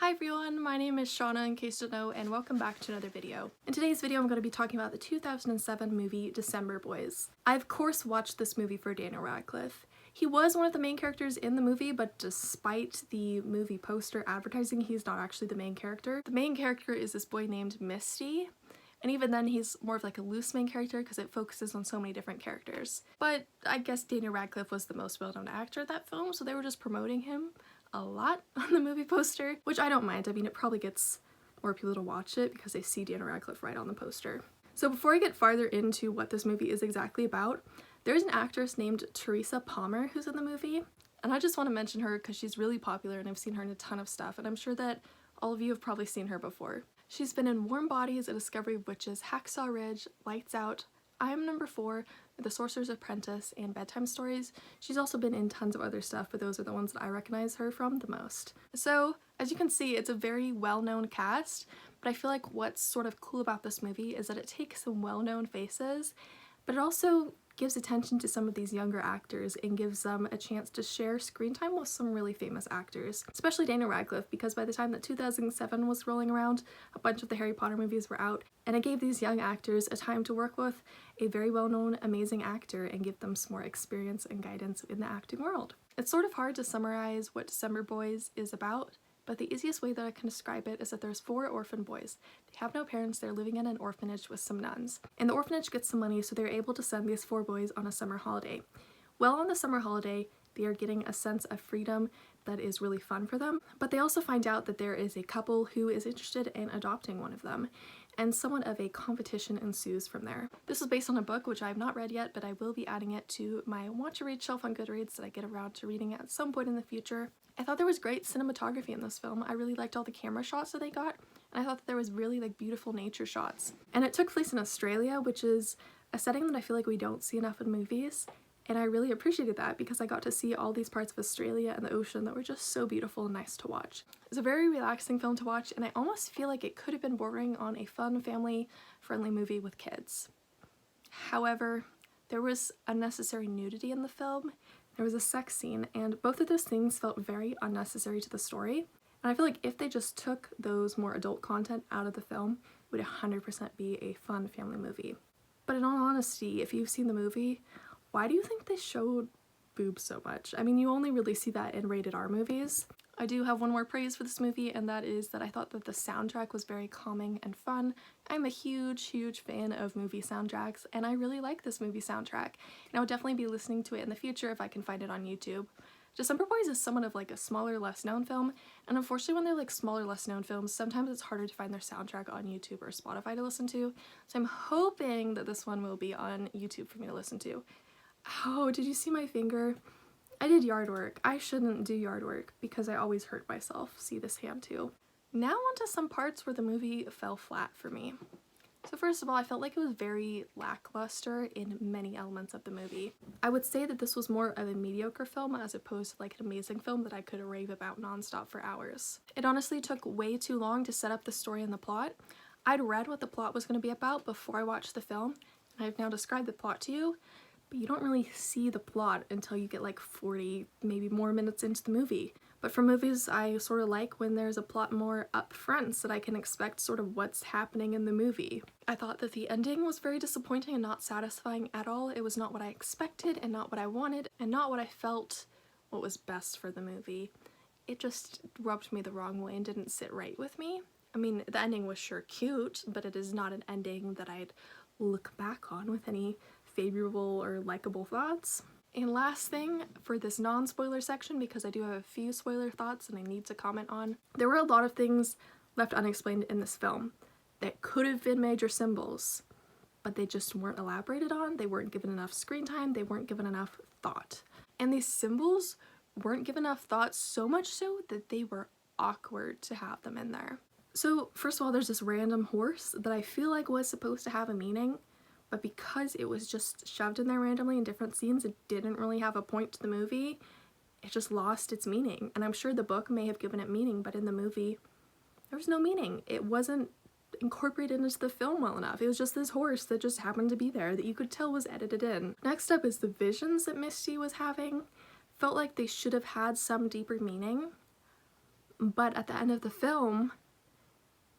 Hi everyone, my name is Shauna in case you don't know, and welcome back to another video. In today's video I'm going to be talking about the 2007 movie December Boys. I of course watched this movie for Daniel Radcliffe. He was one of the main characters in the movie, but despite the movie poster advertising, he's not actually the main character. The main character is this boy named Misty, and even then he's more of like a loose main character because it focuses on so many different characters. But I guess Daniel Radcliffe was the most well-known actor in that film, so they were just promoting him a lot on the movie poster, which I don't mind. I mean, it probably gets more people to watch it because they see Daniel Radcliffe right on the poster. So before I get farther into what this movie is exactly about, there's an actress named Teresa Palmer who's in the movie, and I just want to mention her because she's really popular and I've seen her in a ton of stuff, and I'm sure that all of you have probably seen her before. She's been in Warm Bodies, A Discovery of Witches, Hacksaw Ridge, Lights Out, I Am Number 4, The Sorcerer's Apprentice, and Bedtime Stories. She's also been in tons of other stuff, but those are the ones that I recognize her from the most. So, as you can see, it's a very well-known cast, but I feel like what's sort of cool about this movie is that it takes some well-known faces, but it also gives attention to some of these younger actors and gives them a chance to share screen time with some really famous actors, especially Daniel Radcliffe, because by the time that 2007 was rolling around, a bunch of the Harry Potter movies were out, and it gave these young actors a time to work with a very well-known, amazing actor and give them some more experience and guidance in the acting world. It's sort of hard to summarize what December Boys is about, but the easiest way that I can describe it is that there's 4 orphan boys. They have no parents, they're living in an orphanage with some nuns. And the orphanage gets some money, so they're able to send these 4 boys on a summer holiday. Well, on the summer holiday, they are getting a sense of freedom that is really fun for them, but they also find out that there is a couple who is interested in adopting one of them, and somewhat of a competition ensues from there. This is based on a book which I have not read yet, but I will be adding it to my want to read shelf on Goodreads that I get around to reading at some point in the future. I thought there was great cinematography in this film. I really liked all the camera shots that they got, and I thought that there was really beautiful nature shots. And it took place in Australia, which is a setting that I feel like we don't see enough in movies, and I really appreciated that because I got to see all these parts of Australia and the ocean that were just so beautiful and nice to watch. It's a very relaxing film to watch, and I almost feel like it could have been bordering on a fun, family-friendly movie with kids. However, there was unnecessary nudity in the film. There was a sex scene, and both of those things felt very unnecessary to the story. And I feel like if they just took those more adult content out of the film, it would 100% be a fun family movie. But in all honesty, if you've seen the movie, why do you think they showed boobs so much? I mean, you only really see that in rated R movies. I do have one more praise for this movie, and that is that I thought that the soundtrack was very calming and fun. I'm a huge fan of movie soundtracks, and I really like this movie soundtrack, and I would definitely be listening to it in the future if I can find it on YouTube. December Boys is somewhat of like a smaller, less known film, and unfortunately when they're like smaller, less known films, sometimes it's harder to find their soundtrack on YouTube or Spotify to listen to, so I'm hoping that this one will be on YouTube for me to listen to. Oh, did you see my finger? I did yard work. I shouldn't do yard work because I always hurt myself. See this hand too. Now onto some parts where the movie fell flat for me. So first of all, I felt like it was very lackluster in many elements of the movie. I would say that this was more of a mediocre film as opposed to like an amazing film that I could rave about nonstop for hours. It honestly took way too long to set up the story and the plot. I'd read what the plot was going to be about before I watched the film, and I've now described the plot to you, but you don't really see the plot until you get like 40, maybe more minutes into the movie. But for movies, I sort of like when there's a plot more up front so that I can expect sort of what's happening in the movie. I thought that the ending was very disappointing and not satisfying at all. It was not what I expected and not what I wanted and not what I felt what was best for the movie. It just rubbed me the wrong way and didn't sit right with me. I mean, the ending was sure cute, but it is not an ending that I'd look back on with any favorable or likable thoughts. And last thing for this non-spoiler section, because I do have a few spoiler thoughts and I need to comment on, there were a lot of things left unexplained in this film that could have been major symbols, but they just weren't elaborated on, they weren't given enough screen time, they weren't given enough thought. And these symbols weren't given enough thought, so much so that they were awkward to have them in there. So first of all, there's this random horse that I feel like was supposed to have a meaning, but because it was just shoved in there randomly in different scenes, it didn't really have a point to the movie. It just lost its meaning. And I'm sure the book may have given it meaning, but in the movie, there was no meaning. It wasn't incorporated into the film well enough. It was just this horse that just happened to be there that you could tell was edited in. Next up is the visions that Misty was having. Felt like they should have had some deeper meaning. but at the end of the film,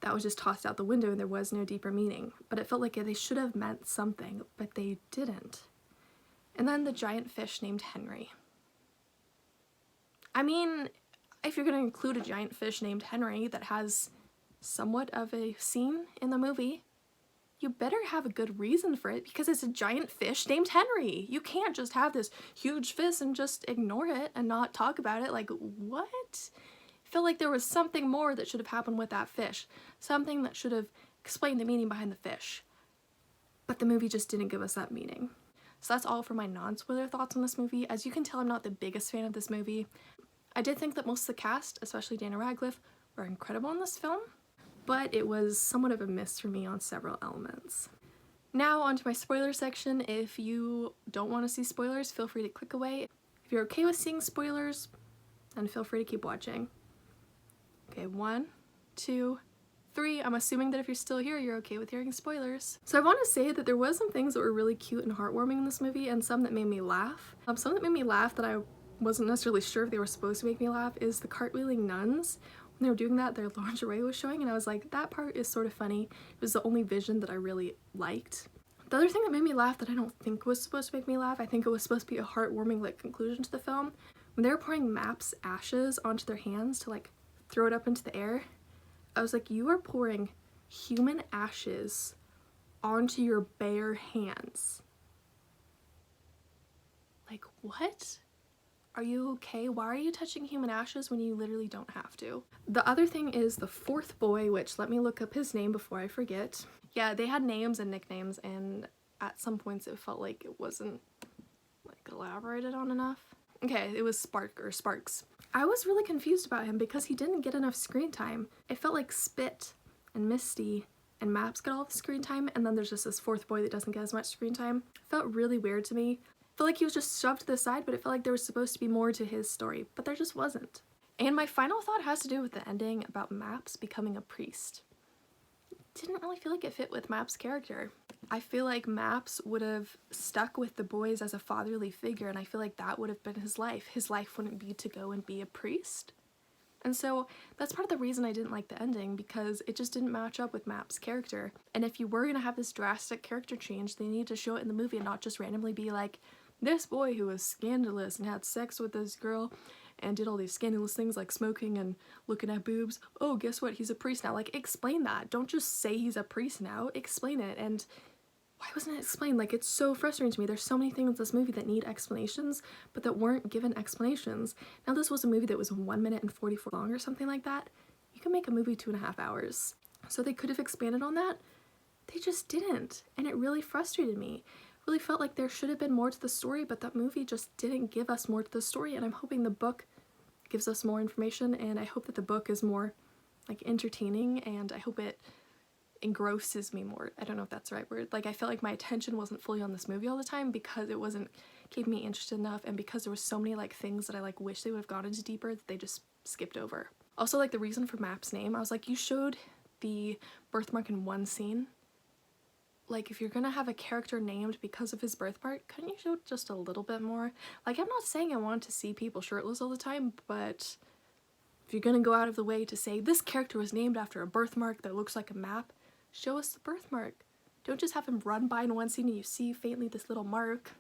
that was just tossed out the window and there was no deeper meaning. But it felt like they should have meant something, but they didn't. And then the giant fish named Henry. I mean, if you're gonna include a giant fish named Henry that has somewhat of a scene in the movie, you better have a good reason for it because it's a giant fish named Henry. You can't just have this huge fish and just ignore it and not talk about it. Like, what? I felt like there was something more that should have happened with that fish. Something that should have explained the meaning behind the fish. But the movie just didn't give us that meaning. So that's all for my non-spoiler thoughts on this movie. As you can tell, I'm not the biggest fan of this movie. I did think that most of the cast, especially Daniel Radcliffe, were incredible in this film, but it was somewhat of a miss for me on several elements. Now onto my spoiler section. If you don't want to see spoilers, feel free to click away. If you're okay with seeing spoilers, then feel free to keep watching. Okay, 1, 2, 3. I'm assuming that if you're still here, you're okay with hearing spoilers. So I want to say that there was some things that were really cute and heartwarming in this movie, and some that made me laugh. Some that made me laugh that I wasn't necessarily sure if they were supposed to make me laugh is the cartwheeling nuns. When they were doing that, their lingerie was showing, and I was like, that part is sort of funny. It was the only vision that I really liked. The other thing that made me laugh that I don't think was supposed to make me laugh, I think it was supposed to be a heartwarming like conclusion to the film, when they were pouring Map's ashes onto their hands to like throw it up into the air. I was like, you are pouring human ashes onto your bare hands. Like, what? Are you okay? Why are you touching human ashes when you literally don't have to? The other thing is the fourth boy, which let me look up his name before I forget. Yeah, they had names and nicknames, and at some points it felt like it wasn't like elaborated on enough. Okay, it was Sparks. I was really confused about him because he didn't get enough screen time. It felt like Spit and Misty and Maps got all the screen time, and then there's just this fourth boy that doesn't get as much screen time. It felt really weird to me. I felt like he was just shoved to the side, but it felt like there was supposed to be more to his story, but there just wasn't. And my final thought has to do with the ending about Maps becoming a priest. Didn't really feel like it fit with Maps' character. I feel like Maps would have stuck with the boys as a fatherly figure, and I feel like that would have been his life. His life wouldn't be to go and be a priest. And so that's part of the reason I didn't like the ending, because it just didn't match up with Maps' character. And if you were going to have this drastic character change, they need to show it in the movie and not just randomly be like, this boy who was scandalous and had sex with this girl and did all these scandalous things like smoking and looking at boobs. Oh, guess what? He's a priest now. Like, explain that. Don't just say he's a priest now. Explain it. And why wasn't it explained? Like, it's so frustrating to me. There's so many things in this movie that need explanations, but that weren't given explanations. Now, this was a movie that was 1 minute and 44 long or something like that. You can make a movie 2.5 hours. So they could have expanded on that. They just didn't. And it really frustrated me. Really felt like there should have been more to the story, but that movie just didn't give us more to the story, and I'm hoping the book gives us more information, and I hope that the book is more like entertaining, and I hope it engrosses me more. I don't know if that's the right word. Like, I felt like my attention wasn't fully on this movie all the time because it wasn't keeping me interested enough, and because there was so many like things that I like wish they would have gone into deeper that they just skipped over. Also, like the reason for Map's name, I was like, you showed the birthmark in one scene. Like, if you're gonna have a character named because of his birthmark, couldn't you show just a little bit more? Like, I'm not saying I want to see people shirtless all the time, but if you're gonna go out of the way to say this character was named after a birthmark that looks like a map, show us the birthmark. Don't just have him run by in one scene and you see faintly this little mark.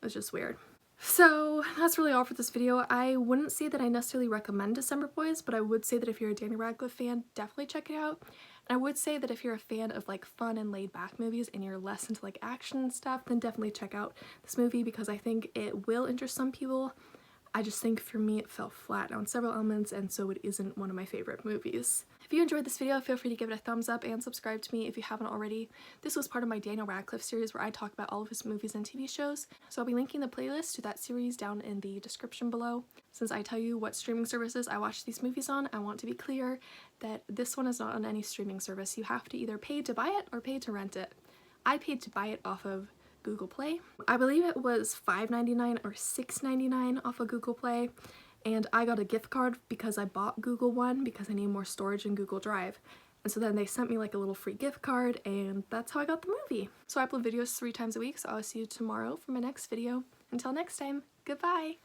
It's just weird. So that's really all for this video. I wouldn't say that I necessarily recommend December Boys, but I would say that if you're a Daniel Radcliffe fan, definitely check it out. And I would say that if you're a fan of like fun and laid back movies and you're less into like action and stuff, then definitely check out this movie because I think it will interest some people. I just think for me it fell flat on several elements, and so it isn't one of my favorite movies. If you enjoyed this video, feel free to give it a thumbs up and subscribe to me if you haven't already. This was part of my Daniel Radcliffe series where I talk about all of his movies and TV shows, so I'll be linking the playlist to that series down in the description below. Since I tell you what streaming services I watch these movies on, I want to be clear that this one is not on any streaming service. You have to either pay to buy it or pay to rent it. I paid to buy it off of Google Play. I believe it was $5.99 or $6.99 off of Google Play, and I got a gift card because I bought Google One because I need more storage in Google Drive. And so then they sent me like a little free gift card, and that's how I got the movie. So I upload videos 3 times a week, so I'll see you tomorrow for my next video. Until next time, goodbye!